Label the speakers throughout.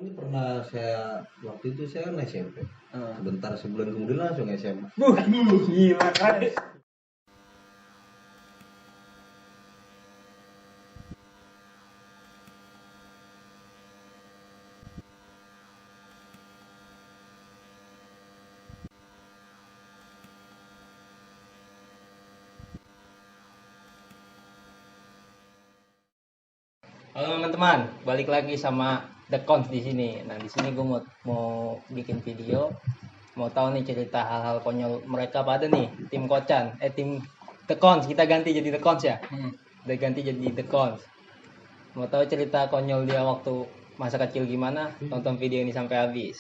Speaker 1: Ini pernah saya waktu itu saya kan SMP. Sebentar sebulan kemudian langsung SMA.
Speaker 2: Gila kan. Halo teman-teman, balik lagi sama The Cons di sini. Nah, di sini gue mau bikin video, mau tahu nih cerita hal-hal konyol mereka pada nih, tim Kocan, tim The Cons. Kita ganti jadi The Cons ya. Udah ganti jadi The Cons. Mau tahu cerita konyol dia waktu masa kecil gimana? Tonton video ini sampai habis.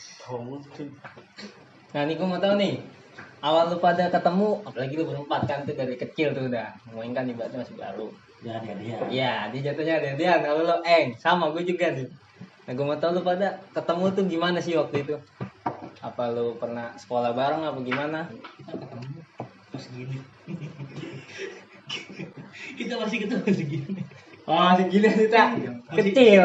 Speaker 2: Nah, ini gue mau tahu nih, awal lu pada ketemu, apalagi lu berempat kan tuh dari kecil tuh udah, ngomongin kan ibaratnya masih baru.
Speaker 3: Ya,
Speaker 2: Iya, dia jatuhnya ada kalau lo sama gue juga nih. Nah, gue mau tahu lu pada ketemu tuh gimana sih waktu itu? Apa lu pernah sekolah bareng apa gimana?
Speaker 3: Kita ketemu pas gini. Kita masih ketemu segini.
Speaker 2: Oh, masih gini kita kecil.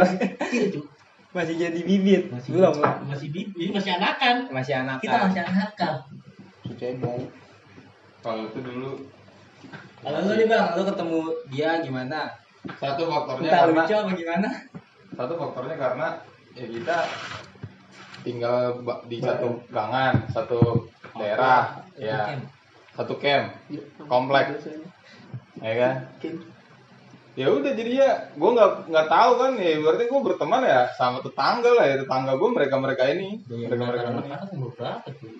Speaker 2: Masih jadi bibit. Belum lah.
Speaker 3: Masih bibit, masih anakan.
Speaker 2: Masih anak.
Speaker 3: Kita masih anakan.
Speaker 1: Cebong. Kalau itu dulu
Speaker 2: Kalau lu nih Bang, lu ketemu dia gimana?
Speaker 1: satu faktornya
Speaker 2: Entah
Speaker 1: karena
Speaker 2: lucu apa gimana?
Speaker 1: ya kita tinggal di satu gangan, satu daerah, ya satu camp, komplek, ya kan? Ya udah jadi ya gue nggak tahu kan ya, berarti gue berteman ya sama tetangga lah ya, tetangga gue mereka ini
Speaker 3: Anak-anak umur berapa tuh?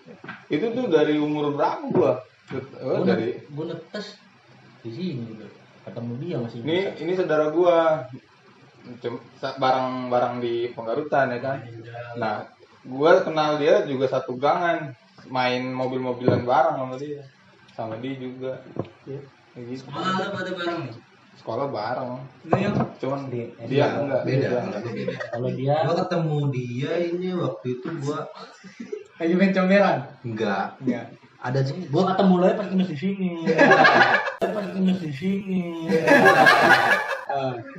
Speaker 1: itu tuh dari umur berapa gue dari
Speaker 3: Gue netes di sini gitu. Ketemu dia masih.
Speaker 1: ini saudara gue barang di Penggarutan ya kan. Nah gue kenal dia juga satu gangan, main mobil-mobilan bareng sama dia juga ya, kayak gitu.
Speaker 2: Sekolah pada bareng nih.
Speaker 1: Sekolah bareng,
Speaker 2: Lu yang
Speaker 1: cuman dia enggak
Speaker 4: beda.
Speaker 3: Kalau dia
Speaker 4: Gua ketemu dia ini waktu itu gua
Speaker 2: lagi main comberan?
Speaker 4: enggak ada sih
Speaker 3: gua ketemu lo pas kemis di sini. Pas kemis di sini.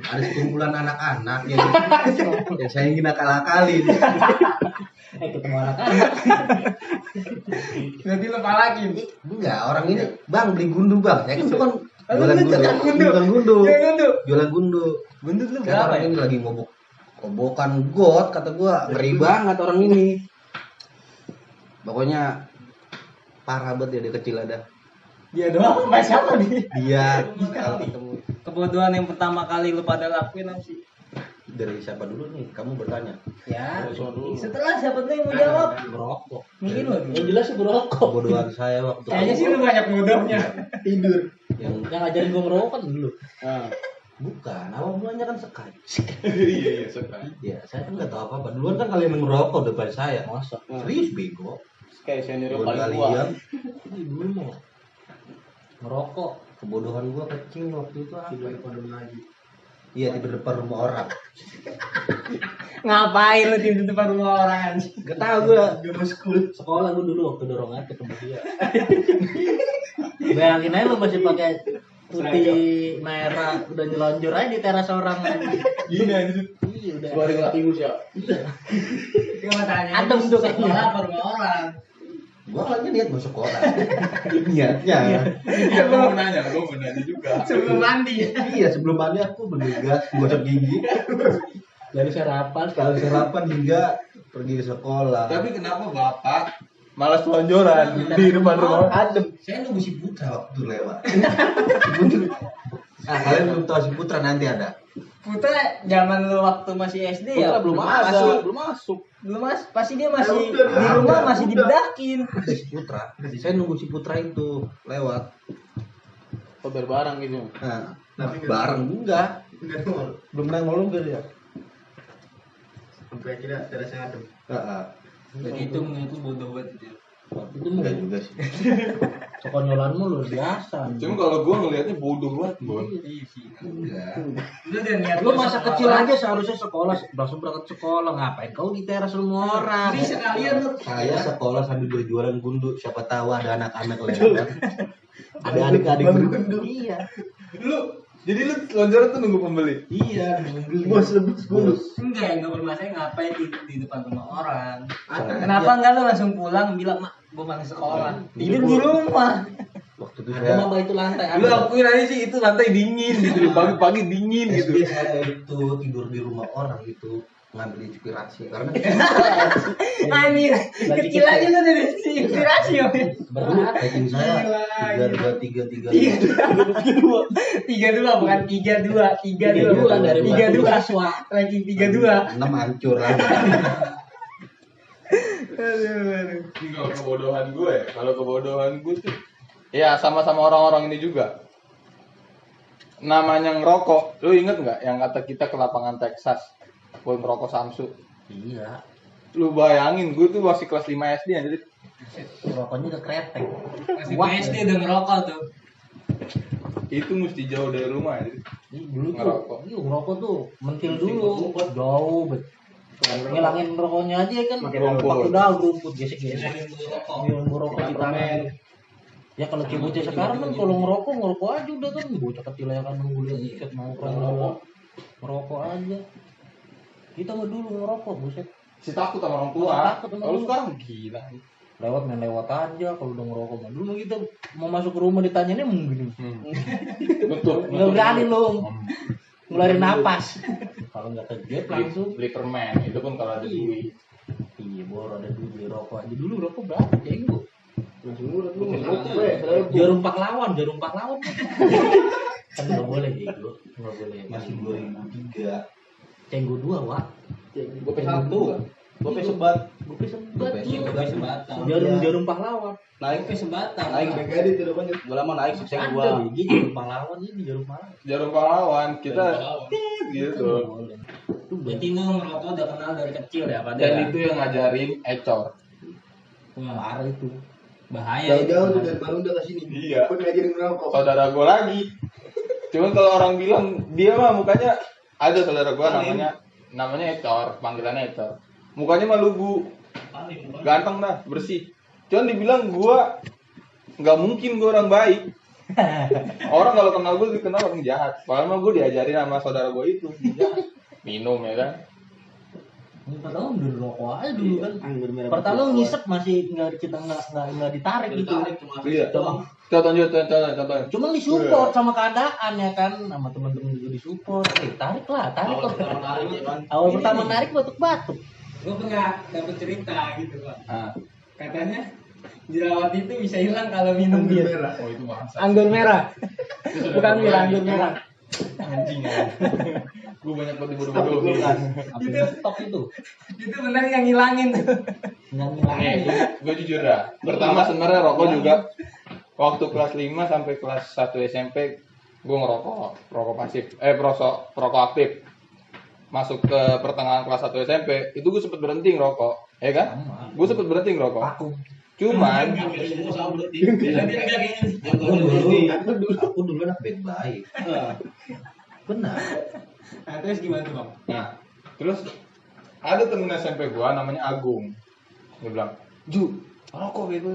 Speaker 4: ada sekumpulan anak-anak yang saya ingin akal-akalin.
Speaker 3: Ketemu anak-anak.
Speaker 2: Berarti lu palakin.
Speaker 4: Enggak, orang ini bang beli gundu bang. Ya kan itu kan
Speaker 2: Jualan gundu.
Speaker 4: Jualan gundu.
Speaker 2: Jualan gundu.
Speaker 4: Jualan gundu.
Speaker 2: Gundu lu
Speaker 4: Kan
Speaker 2: berapa
Speaker 4: orang
Speaker 2: ya?
Speaker 4: ini lagi ngobok kobokan got, kata gua ngeri banget orang ini. Pokoknya parah banget dia kecil ada.
Speaker 2: Dia doang apa siapa nih?
Speaker 4: Dia kalau ketemu
Speaker 2: Kebodohan yang pertama kali lu pada lakuin apa sih?
Speaker 4: dari siapa dulu nih? Kamu bertanya.
Speaker 2: Ya, setelah siapa tuh yang mau jawab?
Speaker 4: Merokok.
Speaker 2: Mungkin lo
Speaker 3: Yang jelas sih berokok.
Speaker 4: Kebodohan saya waktu
Speaker 2: kayaknya sih lu banyak bodohnya. Tidur.
Speaker 4: yang
Speaker 3: Yang ngajarin gua ngerokok kan dulu.
Speaker 4: bukan, awal mulanya kan sekali.
Speaker 1: iya sekali.
Speaker 4: Ya, saya kan nggak tahu apa-apa. Duluan kan kalian yang merokok depan saya.
Speaker 3: Masa?
Speaker 4: Serius bego.
Speaker 1: Kayak senior
Speaker 4: Buat
Speaker 1: paling tua.
Speaker 4: kalian,
Speaker 3: Ini dulu mau ngerokok.
Speaker 4: kebodohan gua kecil waktu itu apa?
Speaker 3: Tidur pada lagi.
Speaker 4: Iya, di depan rumah orang.
Speaker 2: Ngapain lu di depan rumah orang anjing?
Speaker 4: Gak tahu gua.
Speaker 3: Sekolah gua dulu waktu dorongan ketemu dia. Bayangin aja lu masih pakai putih merah udah nyelonjor aja di teras orang.
Speaker 1: Gini aja.
Speaker 3: Iya udah.
Speaker 1: Suara nggak timus ya.
Speaker 2: Dia mau tanya.
Speaker 3: Adem tuh kayaknya.
Speaker 2: Sekolah apa rumah orang?
Speaker 4: Gua awalnya niat mau sekolah. Niatnya.
Speaker 1: Iya, gue mau nanya juga.
Speaker 2: Sebelum mandi.
Speaker 4: Iya, sebelum mandi aku bergegas, gosok gigi.
Speaker 3: Dari sarapan
Speaker 4: Sekali sarapan hingga pergi ke sekolah.
Speaker 1: Tapi kenapa bapak malah selonjoran di depan rumah?
Speaker 4: Adem. Saya nunggu si Putra waktu lewat. Nah, kalian belum tahu si Putra nanti ada.
Speaker 2: Putra zaman lu waktu masih SD ya?
Speaker 1: Belum masuk.
Speaker 2: Belum mas, pasti dia masih
Speaker 4: udah,
Speaker 2: di rumah
Speaker 4: ada,
Speaker 2: masih
Speaker 4: udah.
Speaker 2: dibedakin.
Speaker 4: Ada si Putra. Saya nunggu si Putra itu lewat.
Speaker 1: Barang gitu.
Speaker 4: Nah, bareng enggak. Belum nongol enggak dia.
Speaker 5: Sampai kira terasa adem.
Speaker 4: Heeh.
Speaker 2: Jadi itu bodoh banget itu.
Speaker 3: waktu itu
Speaker 4: Enggak
Speaker 3: mau
Speaker 4: juga sih.
Speaker 3: sekonyolanmu luar biasa.
Speaker 1: Cuma kalau gue ngelihatnya bodoh banget, Bon.
Speaker 2: Iya sih.
Speaker 4: Enggak.
Speaker 2: Lu udah niat
Speaker 3: Lu masa kecil aja seharusnya sekolah langsung berangkat sekolah, ngapain kau di teras rumah orang?
Speaker 2: Jadi sekalian lu.
Speaker 4: Saya sekolah sambil berjualan gundu, siapa tahu ada anak-anak lewat. Ada adik-adik gundu.
Speaker 3: Iya.
Speaker 2: Lu
Speaker 1: Jadi lu lonjoran tuh nunggu pembeli.
Speaker 3: Iya, bos lebus bos.
Speaker 2: Enggak bermasalah ngapain tidur di depan rumah orang. Kenapa enggak lu langsung pulang bilang, "Mak, gua males sekolah." Tidur di rumah.
Speaker 4: Waktu itu
Speaker 3: Ada mah itu lantai.
Speaker 1: Lu akuin aja sih itu lantai dingin gitu. Pagi-pagi dingin gitu.
Speaker 4: SD saya itu tidur di rumah orang gitu ngambil inspirasi karena
Speaker 2: Anjir, kecil aja lu dari inspirasi ya.
Speaker 3: Berat.
Speaker 4: ranking saya 3 2 3 3
Speaker 2: 32 bukan 32
Speaker 3: dari
Speaker 2: 32
Speaker 3: siswa.
Speaker 2: ranking 32.
Speaker 4: 6 hancur lah.
Speaker 1: Ini kalau kebodohan gue ya, kalau kebodohan gue tuh ya sama-sama orang-orang ini juga. Namanya ngerokok, lu inget nggak yang kata kita ke lapangan Texas buat ngerokok Samsu?
Speaker 3: Iya.
Speaker 1: Lu bayangin, gue tuh masih kelas 5 SD jadi
Speaker 3: Rokoknya udah kretek.
Speaker 2: Masih SD udah ngerokok tuh.
Speaker 1: itu mesti jauh dari rumah ya.
Speaker 3: Dulu tuh,
Speaker 1: Ngerokok.
Speaker 3: iya ngerokok tuh mentil dulu, jauh bet. Ngilangin rokoknya aja kan,
Speaker 1: Rumput.
Speaker 3: pakai daun rumput gesek-gesek. Ngilangin rokok di tangan. Ya kalau kayak bocah sekarang kan kalau ngerokok aja udah kan bocah kecil ya kan nunggu lihat nongkrong ngerokok aja. Kita mah dulu ngerokok buset.
Speaker 1: Si takut sama orang tua.
Speaker 3: Takut sama
Speaker 1: Kalau
Speaker 3: orang
Speaker 1: sekarang gila.
Speaker 3: Main lewat aja kalau udah ngerokok mah. Dulu mah kita mau masuk ke rumah ditanyainnya mungkin.
Speaker 1: Betul.
Speaker 3: Nggak berani lu ngeluarin napas. Kalau nggak kejet langsung.
Speaker 1: Beli permen, itu pun kalau ada duit.
Speaker 3: Iya, bor ada duit beli rokok aja. Dulu rokok berapa? Cenggu.
Speaker 4: Masih murah lu.
Speaker 3: Jarum pahlawan. Kan nggak boleh gitu. Nggak boleh.
Speaker 4: Masih 2003.
Speaker 3: Cenggu 2, Wak.
Speaker 4: Gope 1. Gope sebat.
Speaker 3: Gope sebat.
Speaker 2: Gope sebatang.
Speaker 3: Jarum pahlawan.
Speaker 4: Naik
Speaker 2: Gope sebatang.
Speaker 4: naik BKD itu depannya. Udah lama naik sukses
Speaker 3: Ada
Speaker 4: gua.
Speaker 3: biji jarum pahlawan ini jarum pahlawan.
Speaker 1: Jarum pahlawan kita gitu.
Speaker 2: Berarti lu ngerokok udah kenal dari kecil ya pada.
Speaker 1: Dan itu yang ngajarin ecor.
Speaker 3: Parah itu.
Speaker 2: Bahaya.
Speaker 4: Jauh-jauh tuh dari Marunda ke sini.
Speaker 1: Iya.
Speaker 4: Gua ngajarin ngerokok.
Speaker 1: Saudara gue lagi. Cuman kalau orang bilang dia mah mukanya ada saudara gue namanya Ecor, panggilannya Ecor. Mukanya mah lugu, ganteng dah, bersih. Cuman dibilang gue nggak mungkin gue orang baik. Orang kalau kenal gue dikenal orang jahat. Padahal mah gue diajarin sama saudara gue itu jahat. Minum ya kan.
Speaker 3: Pertama udah rokok aja dulu kan.
Speaker 4: Anggur merah.
Speaker 3: Pertama ngisep masih nggak ditarik gitu.
Speaker 1: Iya. Contohnya.
Speaker 3: Cuma disupport sama keadaan ya kan, sama teman-teman juga disupport. Tarik lah. Awal pertama narik batuk-batuk.
Speaker 2: Gue pernah dapet cerita gitu Pak.
Speaker 1: Ah.
Speaker 2: Katanya jerawat itu bisa hilang kalau minum bir.
Speaker 1: Oh itu bangsa.
Speaker 2: Anggur merah. Bukan bir, anggur merah.
Speaker 1: Anjing ya. Gue banyak banget dibodoh-bodohin.
Speaker 3: Itu stok itu.
Speaker 2: Itu benar yang ngilangin tuh.
Speaker 3: Nggak
Speaker 1: Nih,
Speaker 3: ngilangin.
Speaker 1: gue jujur dah. Pertama sebenarnya rokok juga waktu kelas 5 sampai kelas 1 SMP gue ngerokok, rokok pasif, rokok aktif. Masuk ke pertengahan kelas 1 SMP, itu gue sempet berhenti ngerokok, ya kan? Gue sempet berhenti ngerokok.
Speaker 3: Vakum.
Speaker 1: Cuman
Speaker 4: Aku dulu anak baik-baik.
Speaker 3: Benar.
Speaker 2: Nah, terus gimana tuh Bang?
Speaker 1: nah, terus ada temen SMP gue namanya Agung. Dia bilang, "Ju, rokok bego.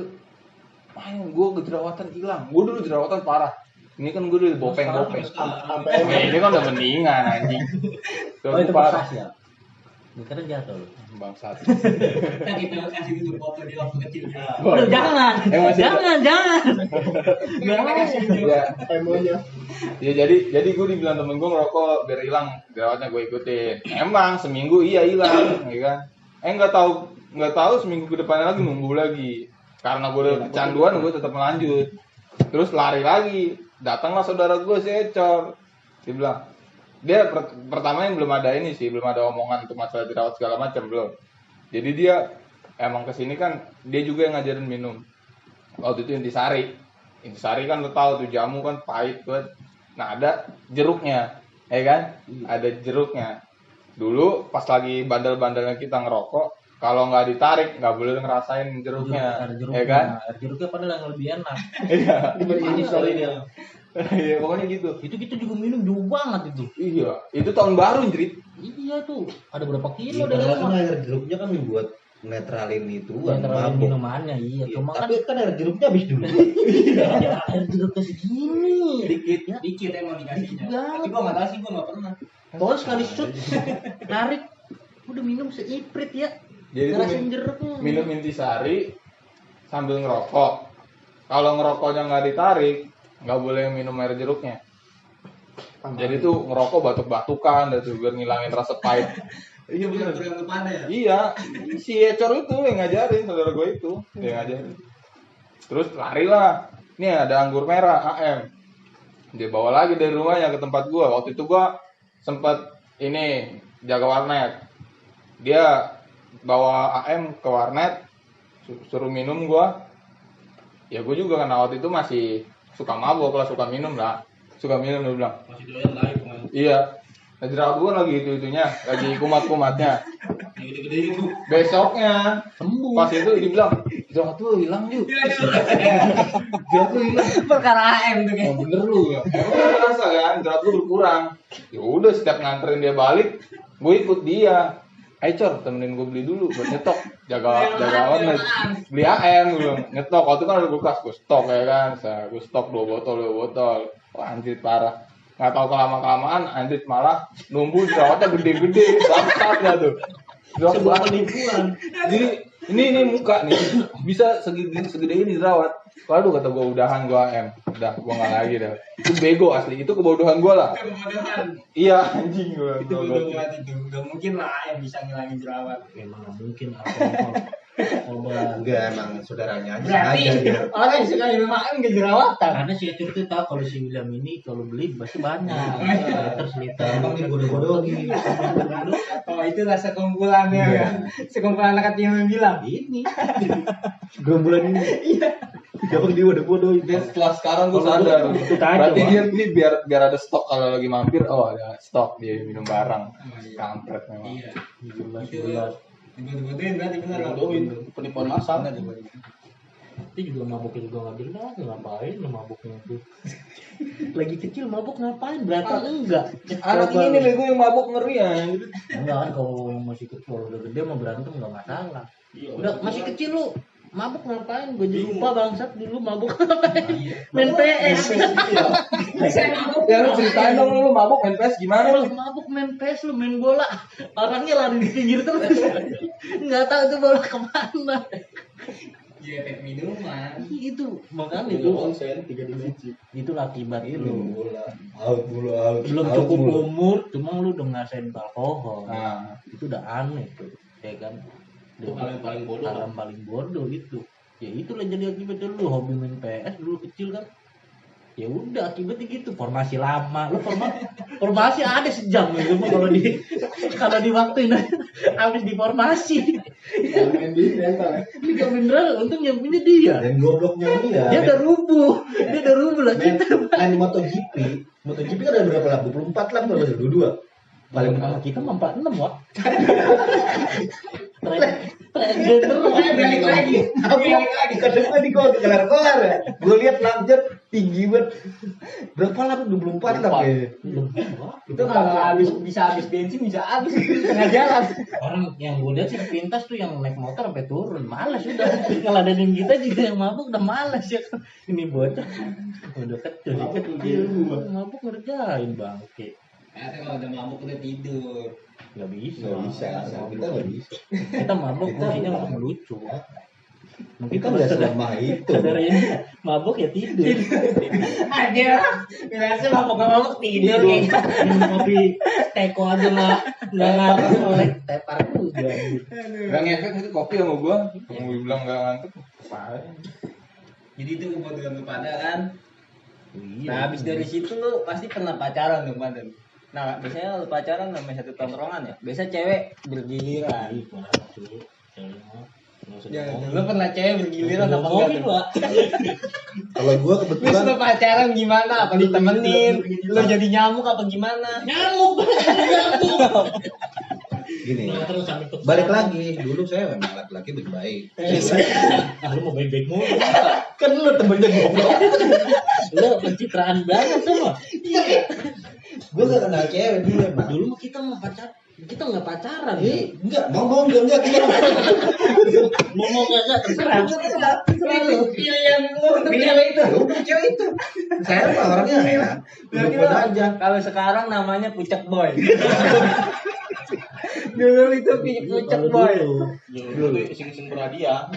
Speaker 1: Main gue jerawatan hilang. Gue dulu jerawatan parah. Ini kan gue dulu bopeng-bopeng. Ini kan udah mendingan anjing.
Speaker 3: Oh itu
Speaker 1: parah.
Speaker 3: bekas ya. Mikirnya jatuh loh.
Speaker 1: Bangsat.
Speaker 2: Kita kasih dulu foto di waktu kecil ya.
Speaker 3: Aduh, jangan.
Speaker 1: masih
Speaker 3: Jangan.
Speaker 2: Kita kasih dulu.
Speaker 1: Ya,
Speaker 4: Emonya.
Speaker 1: ya jadi gue dibilang temen gue ngerokok biar hilang jerawatnya, gue ikutin. Emang seminggu iya hilang, ya kan? Nggak tahu seminggu ke depannya lagi nunggu lagi. Karena gue udah kecanduan, gue tetap melanjut. Terus lari lagi, datanglah saudara gue si Ecor. Dia bilang, dia pertama yang belum ada ini sih, belum ada omongan untuk masalah jerawat segala macam belum. Jadi dia emang kesini kan dia juga yang ngajarin minum. Waktu itu intisari kan lo tahu tuh jamu kan pahit banget. Nah ada jeruknya, ya kan? Ada jeruknya. Dulu pas lagi bandel-bandelnya kita ngerokok, kalau nggak ditarik nggak boleh ngerasain jeruknya,
Speaker 3: Ada jeruknya.
Speaker 1: ya kan?
Speaker 3: Ada jeruknya padahal yang lebih enak.
Speaker 1: Iya,
Speaker 4: Dibanding story dia.
Speaker 1: iya pokoknya gitu.
Speaker 3: Itu kita juga minum jauh banget itu.
Speaker 1: Iya, itu tahun baru Jrit.
Speaker 3: Iya tuh. Ada berapa kilo
Speaker 4: Iya,
Speaker 3: dari
Speaker 4: padahal kan
Speaker 3: rumah.
Speaker 4: air jeruknya kan buat netralin itu
Speaker 3: Netralin
Speaker 4: mabuk.
Speaker 3: minumannya, iya. Cuma kan
Speaker 4: Tapi kan air jeruknya habis dulu.
Speaker 3: ya, air jeruknya segini.
Speaker 5: Dikit emang dikasihnya.
Speaker 3: Ya.
Speaker 5: Tapi gua nggak tahu sih, gua nggak pernah.
Speaker 3: Pokoknya sekali shoot, narik, udah minum seiprit ya.
Speaker 1: Jadi itu
Speaker 3: Ngerasain jeruknya.
Speaker 1: minum intisari sambil ngerokok. Kalau ngerokoknya nggak ditarik, nggak boleh minum air jeruknya. Jadi tuh ngerokok batuk-batukan dan tuh biar ngilangin rasa pahit. Iya bener.
Speaker 5: Yang depannya ya.
Speaker 1: Iya, si Ecor itu yang ngajarin, saudara gue itu yang ngajarin. Terus lari lah. Nih ada anggur merah AM. Dia bawa lagi dari rumahnya ke tempat gue. Waktu itu gue sempat ini jaga warnet. Dia bawa AM ke warnet, suruh minum gue. Ya gue juga karena waktu itu masih suka mabok lah, suka minum lah. Suka minum dia bilang.
Speaker 5: Masih doyan live kan.
Speaker 1: Iya. Nah, jerawat gue lagi itu-itunya, lagi kumat-kumatnya.
Speaker 5: Yang gede-gede itu.
Speaker 1: Besoknya
Speaker 3: Sembuh.
Speaker 1: pas itu dibilang jerawat lu hilang juga. Jerawat lu hilang.
Speaker 2: Perkara AM tuh
Speaker 1: Oh, bener lu ya. Emang ngerasa kan jerawat lu berkurang. Ya udah setiap nganterin dia balik, gue ikut dia. Ayo Cor, temenin gue beli dulu buat nyetok. Jaga warnet. Beli AM gue bilang, nyetok. Waktu itu kan ada kulkas, gue stok ya kan. Gue stok 2 botol. Wah anjir parah. Nggak tahu kelamaan anjir malah numbuh jerawatnya gede-gede. Bangsatnya tuh.
Speaker 3: Sebuah penipuan.
Speaker 1: Jadi ini muka nih bisa segede ini jerawat. Waduh kata gue udahan gue AM. Udah gue nggak lagi dah. Itu bego asli. Itu kebodohan gue lah.
Speaker 5: Kebodohan.
Speaker 1: Iya anjing gue.
Speaker 5: Itu bodoh banget itu. Gak mungkin lah yang bisa ngilangin jerawat.
Speaker 3: Emang nggak mungkin alkohol. Obat.
Speaker 4: Enggak, emang saudaranya aja
Speaker 5: Berarti
Speaker 4: sengaja dia.
Speaker 5: orang yang suka minum AM gak jerawatan.
Speaker 3: Karena si Ecur tuh tahu kalau si William ini kalau beli pasti banyak. Liter.
Speaker 4: Emang dibodoh-bodohin.
Speaker 5: Oh itu lah sekumpulannya
Speaker 4: Iya.
Speaker 5: ya. Sekumpulan anak kecil yang bilang.
Speaker 3: Ini.
Speaker 4: Gerombolan ini. Siapa dia udah bodoh itu.
Speaker 1: Setelah sekarang gue sadar.
Speaker 3: Ikut aja,
Speaker 1: Berarti
Speaker 3: Bang.
Speaker 1: dia ini biar ada stok kalau lagi mampir. Oh ada stok dia minum barang. Kampret memang.
Speaker 5: Iya.
Speaker 3: Itu
Speaker 5: Dibodoh-bodohin berarti benar.
Speaker 1: Penipuan masal.
Speaker 3: juga mabuknya juga nggak bilang ngapain lo mabuknya itu. Lagi kecil mabuk ngapain? Berarti enggak.
Speaker 1: Anak ini nih gue yang mabuk ngeri ya.
Speaker 3: Enggak kan kalau yang masih kecil, kalau udah gede mau berantem nggak masalah. Udah masih kecil lu mabuk ngapain? Gue lupa bangsat dulu mabuk ngapain? Main PS.
Speaker 1: Ya lu ceritain dong lu mabuk main PS gimana lu?
Speaker 3: Mabuk main PS lu main bola. Orangnya lari di pinggir terus. Nggak tahu tuh bola kemana.
Speaker 5: Iya, efek minuman.
Speaker 3: Itu makanya itu
Speaker 1: konsen 3 dimensi.
Speaker 3: itulah akibat lu.
Speaker 4: Out
Speaker 3: Belum cukup umur, cuma lu udah ngerasain alkohol.
Speaker 1: Nah,
Speaker 3: Itu udah aneh tuh, ya kan?
Speaker 5: Itu hal yang paling bodoh.
Speaker 3: Hal yang paling bodoh itu. Ya itulah jadi akibatnya lu hobi main PS dulu kecil kan. Ya udah akibatnya gitu, formasi lama. Lu formasi ada sejam gitu mah kalau di waktu ini habis di formasi.
Speaker 1: main di rental.
Speaker 3: Liga Mineral untung yang punya dia.
Speaker 4: Dan gobloknya dia.
Speaker 3: Dia udah rubuh lah
Speaker 4: main,
Speaker 3: kita.
Speaker 4: main MotoGP. MotoGP kan ada berapa lap? 24 lap atau 22?
Speaker 3: Paling sama kita mah 46 wah. Transgender
Speaker 5: Balik lagi.
Speaker 4: Ke depan di gol kelar-kelar ya. Gue lihat lapnya tinggi banget. Berapa lap? 24 lap ya.
Speaker 5: Itu kalau bisa habis bensin bisa habis tengah jalan.
Speaker 3: Orang yang gue lihat sih pintas tuh yang naik motor sampai turun, malas udah. Ngeladenin kita juga yang mabuk udah malas ya. Ini bocah udah kecil mabuk ngerjain bangke.
Speaker 5: Ternyata kalau udah mabuk udah tidur.
Speaker 3: Nggak bisa.
Speaker 4: Nggak bisa. Kita nggak bisa.
Speaker 3: Kita mabuk fungsinya langsung lucu. Mungkin
Speaker 4: Kita
Speaker 3: kalau
Speaker 4: nggak selama itu.
Speaker 3: saudara ini mabuk ya tidur.
Speaker 5: Aja. Biasa mabuk tidur kayak.
Speaker 3: Minum kopi teko aja lah. Nggak ngaruh oleh tepar juga.
Speaker 1: Gak ngefek itu kopi sama gua. Yang gue bilang gak ngantuk. Apaan?
Speaker 5: Jadi itu kebodohan lu pada kan.
Speaker 3: Iya.
Speaker 5: Nah habis dari situ lu pasti pernah pacaran dong pada. Nah biasanya lu pacaran namanya satu tongkrongan ya. Biasa cewek bergiliran. Ya, lu pernah cewek bergiliran apa enggak? tuh?
Speaker 4: Kalau gue
Speaker 5: Terus
Speaker 4: kebetulan
Speaker 5: lu pacaran gimana? Apa ditemenin? Lu jadi nyamuk apa gimana?
Speaker 3: Nyamuk.
Speaker 4: gini.
Speaker 3: Terus sampai ke
Speaker 4: Balik lagi, dulu saya memang laki-laki baik-baik.
Speaker 3: lu mau baik-baik mulu.
Speaker 4: Kan lu temennya goblok.
Speaker 3: Lu pencitraan banget semua.
Speaker 4: Gue gak kenal cewek dulu emang.
Speaker 3: Dulu mah kita mau pacar Kita nggak pacaran ya.
Speaker 4: Iya, enggak, ngomong enggak kita.
Speaker 3: Ngomong kagak terserah.
Speaker 5: Pilih yang lu cewek itu.
Speaker 4: Udah cewek itu. Saya mah orangnya enak.
Speaker 5: Berarti
Speaker 4: Buat
Speaker 5: lo,
Speaker 4: aja.
Speaker 5: kalau sekarang namanya pucak boy. Dulu itu pucak boy.
Speaker 3: Dulu
Speaker 1: iseng-iseng berhadiah.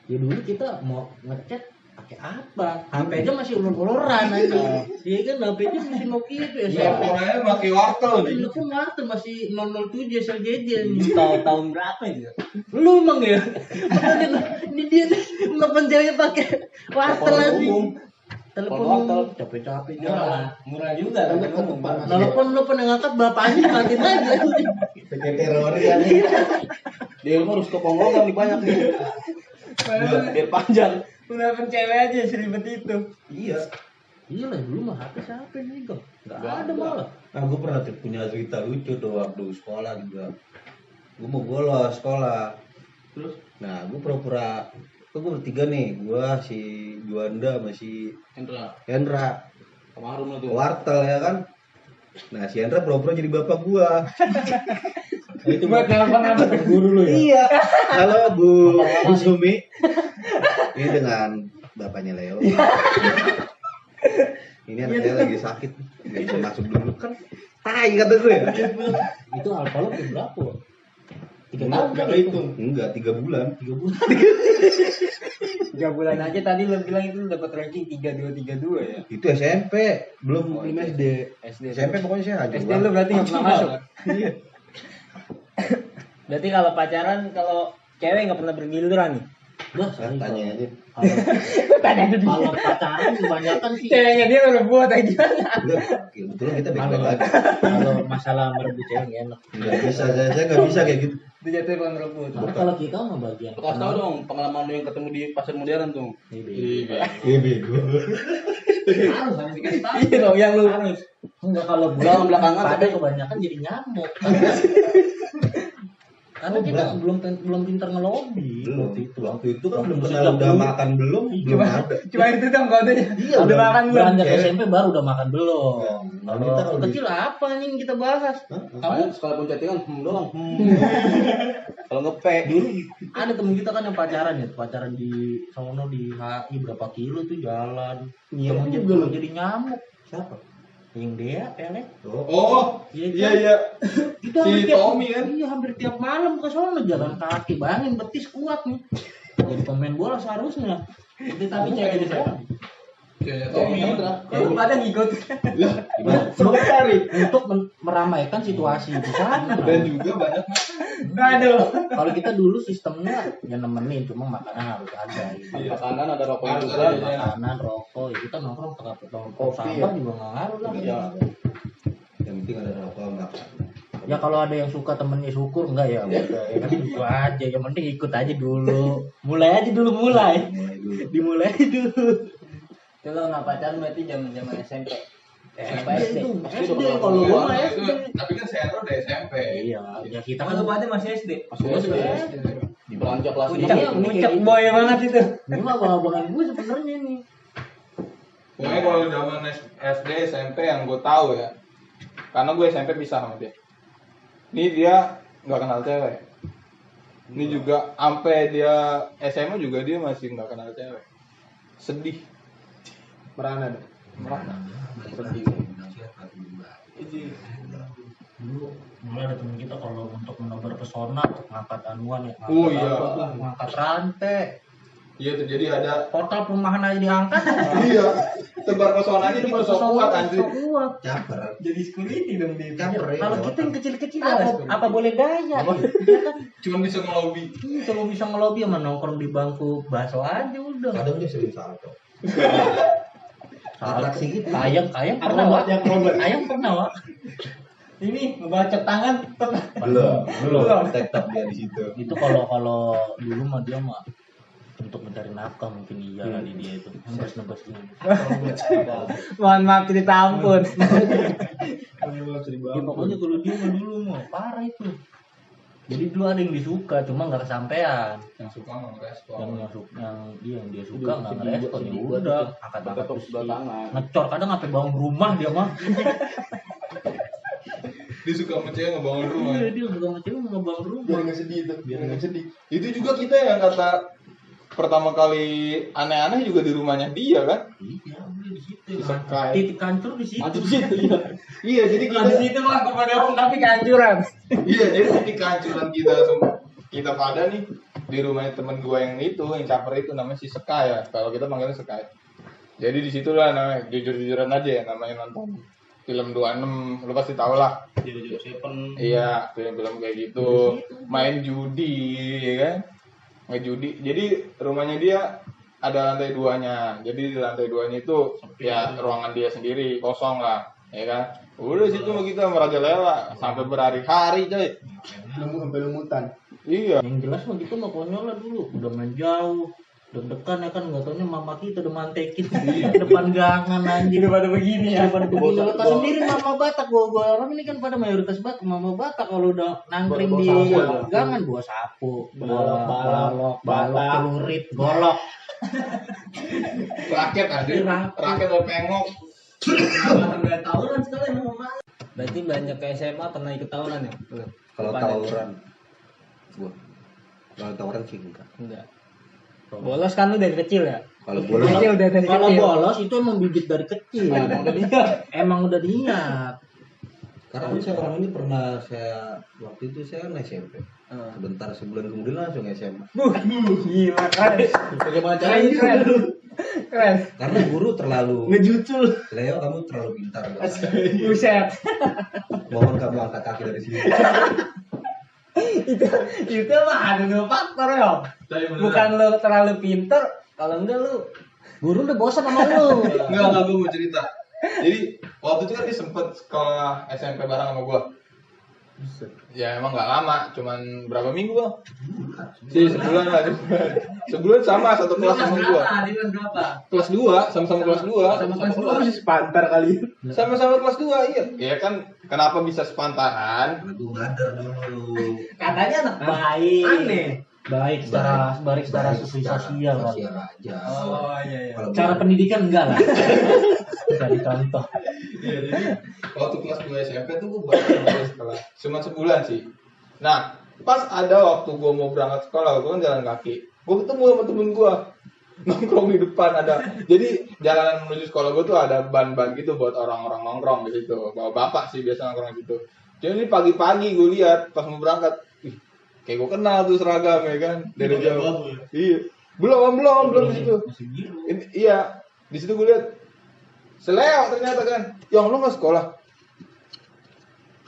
Speaker 3: ya dulu kita mau ngechat pakai apa? HP aja masih ulur-uluran aja. Iya kan HP aja masih Nokia itu ya.
Speaker 1: Ya, orangnya pakai wartel nih.
Speaker 3: Telepon wartel masih 007 SLJJ nih.
Speaker 5: Tahun berapa itu?
Speaker 3: Lu emang ya? Ini dia nih telepon ceweknya pakai wartel lagi. Telepon capek-capek jalan.
Speaker 5: Murah juga.
Speaker 3: Telepon lu pernah ngangkat bapaknya matiin aja.
Speaker 4: Pakai teroris ya.
Speaker 1: Dia harus ke Ponggongan nih banyak nih. Biar panjang.
Speaker 5: Udah cewek aja seribet itu.
Speaker 4: Iya.
Speaker 3: Iya lah dulu mah HP siapa nih kok? Enggak ada malah.
Speaker 4: Nah, gue pernah punya cerita lucu tuh waktu sekolah juga. Gue mau bolos sekolah. Terus, nah gue pura-pura, gue bertiga nih, gue si Juanda sama si Hendra.
Speaker 1: Kemarin lah
Speaker 4: Ke wartel ya kan. Nah si Hendra pura-pura jadi bapak gue.
Speaker 5: Itu buat telepon
Speaker 3: Guru lu ya.
Speaker 4: Iya. Halo Bu Sumi. Ini dengan bapaknya Leo. Ini anak saya lagi sakit, nggak bisa masuk dulu kan. Tai kata gue.
Speaker 3: Itu alfa lu berapa? 3 tahun kan itu?
Speaker 4: Enggak, 3 bulan.
Speaker 3: 3 bulan.
Speaker 5: 3 bulan aja tadi lo bilang itu dapat ranking 3232 ya.
Speaker 4: Itu SMP, belum SD. SMP pokoknya saya aja.
Speaker 5: SD lo berarti nggak pernah masuk. Berarti kalau pacaran, kalau cewek nggak pernah bergiliran nih.
Speaker 3: Udah,
Speaker 4: Tanya aja.
Speaker 3: Kalau pacaran kebanyakan sih
Speaker 5: Ceweknya dia udah buat aja.
Speaker 4: Kebetulan kita baik-baik aja.
Speaker 3: kalau masalah merebut cewek nggak enak.
Speaker 4: Nggak bisa, saya nggak bisa kayak gitu.
Speaker 5: Dijatuhin pohon rebut.
Speaker 3: Tapi kalau kita mah bagian
Speaker 1: Kasih tau dong pengalaman lu yang ketemu di pasar modern tuh.
Speaker 4: Iya bego.
Speaker 3: harus dikasih tahu.
Speaker 5: Iya dong, yang lu
Speaker 3: Harus. Enggak kalau
Speaker 1: Belakang- belakangan
Speaker 3: pada
Speaker 1: tapi-
Speaker 3: kebanyakan jadi nyamuk. Karena kita belum pintar ngelobi.
Speaker 4: Belum. Waktu itu kan belum
Speaker 3: Sejak
Speaker 4: kenal udah
Speaker 3: dulu.
Speaker 4: makan belum ada.
Speaker 5: cuma itu dong kodenya.
Speaker 4: Iya,
Speaker 5: Udah
Speaker 4: udah.
Speaker 5: makan belum?
Speaker 3: Beranjak
Speaker 4: Cewek.
Speaker 3: SMP baru udah makan belum.
Speaker 4: Nah,
Speaker 3: Kalau
Speaker 4: kita kalau
Speaker 3: kecil apa nih yang kita bahas?
Speaker 1: Kamu sekalipun chattingan doang. Kalau ngepe.
Speaker 3: Dulu ada temen kita kan yang pacaran di sono di HI berapa kilo tuh jalan.
Speaker 5: Iya,
Speaker 3: Temen
Speaker 5: juga
Speaker 3: juga
Speaker 5: lu.
Speaker 3: jadi nyamuk.
Speaker 4: Siapa?
Speaker 3: Yang dia pelet.
Speaker 1: Oh,
Speaker 3: Iya.
Speaker 1: iya.
Speaker 3: Itu
Speaker 1: Si Tommy kan?
Speaker 3: Iya, hampir tiap malam ke sono jalan kaki. Bayangin betis kuat nih. Jadi pemain bola seharusnya. Tapi cewek di sana.
Speaker 1: Ya, Tommy.
Speaker 5: Kalau pada ngikut.
Speaker 1: Sebelum cari.
Speaker 3: Untuk meramaikan situasi di sana.
Speaker 1: Dan juga banyak
Speaker 5: Aduh.
Speaker 3: Kalau kita dulu sistemnya ya nemenin, cuma makanan harus ada. Gitu.
Speaker 1: makanan ada rokok
Speaker 3: Harus
Speaker 1: juga.
Speaker 3: ada makanan, rokok. Ya kita nongkrong tengah
Speaker 1: Kopi,
Speaker 3: sampah
Speaker 1: ya.
Speaker 3: juga nggak ngaruh lah.
Speaker 1: Iya.
Speaker 4: Yang penting ada rokok enggak.
Speaker 3: Ya kalau ada yang suka temennya syukur enggak ya udah ya kan itu aja. Yang penting ikut aja dulu. Mulai aja dulu mulai. Dimulai aja dulu.
Speaker 5: Itu lo nggak pacaran berarti zaman SMP.
Speaker 3: SD
Speaker 5: SD.
Speaker 3: itu SD kalau gua mah SD.
Speaker 1: Tapi kan saya udah SMP.
Speaker 3: Iya, ya kita
Speaker 5: Kan
Speaker 3: kan
Speaker 5: lu pada masih SD.
Speaker 1: Masih SD. Di belanja kelas
Speaker 5: Puncak,
Speaker 3: Iya,
Speaker 5: puncak
Speaker 3: iya.
Speaker 5: boy banget itu.
Speaker 3: ini mah abang-abangan gue sebenarnya nih.
Speaker 1: Pokoknya kalau zaman SD, SMP yang gue tahu ya, karena gue SMP pisah sama dia. Ini dia nggak kenal cewek. Ini juga sampai dia SMA juga dia masih nggak kenal cewek. Sedih. Merana deh. Merana. Sedih.
Speaker 3: Dulu mulai ada temen kita kalau untuk menebar pesona untuk ngangkat anuan ya.
Speaker 1: Oh, iya.
Speaker 3: Ngangkat rantai.
Speaker 1: Iya terjadi ada.
Speaker 3: Portal perumahan aja diangkat.
Speaker 1: Iya. Tebar pesonanya di pesona kuat anjir.
Speaker 3: Kuat.
Speaker 4: Caper.
Speaker 5: Jadi security dong dia.
Speaker 4: Caper ya.
Speaker 3: Kalau kita yang kecil-kecil
Speaker 5: Apa-
Speaker 3: apa boleh daya? Iya kan?
Speaker 1: Cuman bisa ngelobi.
Speaker 3: Kalau bisa ngelobi sama nongkrong di bangku bakso aja udah.
Speaker 4: Kadang dia sering salto.
Speaker 3: Atraksi gitu. Kayang pernah Wak. Kayang pernah Wak.
Speaker 5: Ini ngebacok tangan pernah.
Speaker 4: Belum. Tetap dia di situ.
Speaker 3: Itu kalau dulu mah dia mah untuk mencari nafkah mungkin iya kali dia itu nembus ini.
Speaker 5: Mohon maaf cerita ampun.
Speaker 3: Ya, pokoknya kalau dia mah dulu mah parah itu. Jadi dulu ada yang disuka cuma nggak kesampaian.
Speaker 1: Yang suka nggak respon.
Speaker 3: Yang dia suka nggak ngerespon ya udah angkat
Speaker 1: Tepuk sebelah tangan.
Speaker 3: ngecor kadang sampai bangun rumah dia mah.
Speaker 1: Dia suka sama cewek ngebangun rumah.
Speaker 3: Iya, dia suka sama cewek ngebangun rumah.
Speaker 6: Biar nggak sedih tuh.
Speaker 3: Biar nggak sedih.
Speaker 1: Itu juga kita yang kata pertama kali aneh-aneh juga di rumahnya dia kan.
Speaker 3: Iya, udah di situ.
Speaker 1: Di Sekai.
Speaker 3: Titik hancur di situ.
Speaker 6: Mati di situ ya.
Speaker 1: Iya, jadi
Speaker 5: Nah, di situ mah kepada orang tapi kehancuran.
Speaker 1: iya, jadi titik kehancuran kita semua. Kita pada nih di rumahnya temen gua yang itu, yang caper itu namanya si Sekai ya. Kalau kita panggilnya Sekai. Jadi disitulah namanya jujur-jujuran aja ya namanya nonton film 26, lu pasti tau lah.
Speaker 3: Jojo Seven.
Speaker 1: Iya, film-film kayak gitu. Main judi, ya kan? Ngejudi. Jadi rumahnya dia ada lantai 2-nya. Jadi di lantai 2-nya itu ya ruangan dia sendiri, kosong lah, ya kan? Udah situ mah kita merajalela sampai berhari-hari, coy.
Speaker 6: Sampai lumutan.
Speaker 1: Iya.
Speaker 3: Yang jelas mah gitu mah konyol lah dulu. Udah main jauh. Deg-degan ya kan, nggak taunya mama kita udah mantekin depan gangan anjing.
Speaker 5: Udah pada begini ya.
Speaker 3: Pada begini, lo tau sendiri mama Batak, gua orang ini kan pada mayoritas Batak, mama Batak kalau udah nangkring
Speaker 6: Bawa
Speaker 3: di
Speaker 6: sapu ya.
Speaker 3: gangan bawa sapu,
Speaker 5: Balok,
Speaker 3: balok, pelurit, golok.
Speaker 1: Raket aja. Raket atau pengok.
Speaker 5: Enggak tawuran sekali sama mama.
Speaker 2: Berarti banyak ke SMA pernah ikut tawuran ya? Belum.
Speaker 4: Kalau
Speaker 2: Pada?
Speaker 4: tawuran, gua. Kalau tawuran sih enggak.
Speaker 2: Enggak. Bolos kan lu dari kecil ya?
Speaker 4: Kalau bolos
Speaker 2: Kecil udah dari
Speaker 3: Kalau
Speaker 2: kecil.
Speaker 3: bolos itu emang bibit dari kecil. Emang udah niat.
Speaker 4: karena kan saya orang ini pernah saya waktu itu saya kan SMP. Sebentar sebulan kemudian langsung SMA.
Speaker 2: Gila kan.
Speaker 6: Bagaimana
Speaker 2: Keren,
Speaker 6: caranya?
Speaker 2: keren. Keren.
Speaker 4: Karena guru terlalu
Speaker 6: Ngejucul.
Speaker 4: Leo kamu terlalu pintar.
Speaker 2: Buset.
Speaker 4: Mohon kamu angkat kaki dari sini.
Speaker 2: Itu mah ada dua faktor ya. Bukan lu terlalu pinter, kalau enggak lu
Speaker 3: Guru udah bosan sama lu.
Speaker 1: Enggak, gue mau cerita. Jadi waktu itu kan dia sempet sekolah SMP bareng sama gua. Ya emang nggak lama, cuman berapa minggu bang? Sih sebulan lah, sebulan sama satu kelas sama gua.
Speaker 5: Di kelas berapa?
Speaker 1: Kelas 2, sama-sama kelas 2.
Speaker 5: Sama kelas
Speaker 6: Lu masih sepantar kali.
Speaker 1: Sama-sama kelas 2, iya. Iya kan, kenapa bisa sepantaran?
Speaker 4: Karena gue ngadar dulu.
Speaker 5: Katanya anak baik.
Speaker 6: Aneh.
Speaker 3: Baik secara sosial lah.
Speaker 4: Sosial aja.
Speaker 5: Oh iya iya.
Speaker 4: Kalau
Speaker 3: Cara pendidikan enggak lah. Bisa dicontoh.
Speaker 1: Iya, jadi waktu kelas 2 SMP tuh gua baru sekolah. Cuma sebulan sih. Nah, pas ada waktu gua mau berangkat sekolah, gua kan jalan kaki. Gua ketemu sama temen gua. Nongkrong di depan ada. Jadi jalanan menuju sekolah gua tuh ada ban-ban gitu buat orang-orang nongkrong di situ. Bawa bapak sih biasa nongkrong di situ. Jadi pagi-pagi gua lihat pas mau berangkat, ih, kayak gua kenal tuh seragam ya kan dari jauh. Iya. Belum di situ. Iya, di situ gua lihat Seleo ternyata kan. Yang lu nggak sekolah?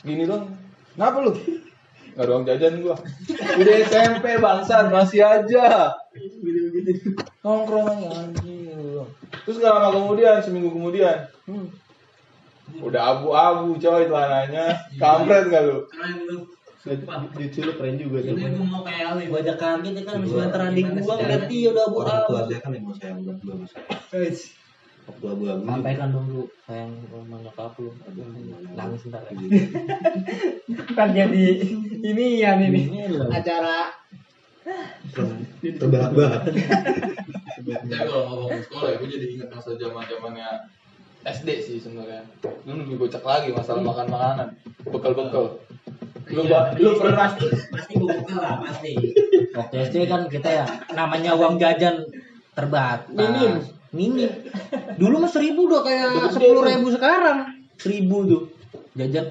Speaker 1: Gini dong. Kenapa lu? Nggak ada uang jajan gua. Udah SMP bangsat masih aja. Nongkrong anjing. Terus nggak lama kemudian, seminggu kemudian, udah abu-abu coy celananya. Kampret nggak lu?
Speaker 5: Keren lu.
Speaker 6: Jucul lu keren juga tuh.
Speaker 5: Ini gua mau kayak lu.
Speaker 3: Gua aja kaget ya kan masih nganter adik gua ngeliat dia udah
Speaker 4: orang tua
Speaker 3: abu-abu.
Speaker 4: saya kan yang mau sayang berdua mas. Waktu abu-abu.
Speaker 3: Sampaikan dulu sayang sama nyokap lu. Nangis ntar ya.
Speaker 2: kan jadi ini ya ini
Speaker 3: Ini loh.
Speaker 2: acara
Speaker 4: Terbahak-bahak.
Speaker 1: Tapi kalau ngomong sekolah ya, gue jadi ingat masa zamannya SD sih sebenarnya. Lu lebih kocak lagi masalah makan makanan, bekal-bekal. Lu pernah
Speaker 5: Pasti gua buka lah pasti.
Speaker 3: Waktu SD kan kita ya namanya uang jajan terbatas. Minim. Dulu mah 1.000 udah kayak 10.000 sekarang. 1.000 tuh. Jajan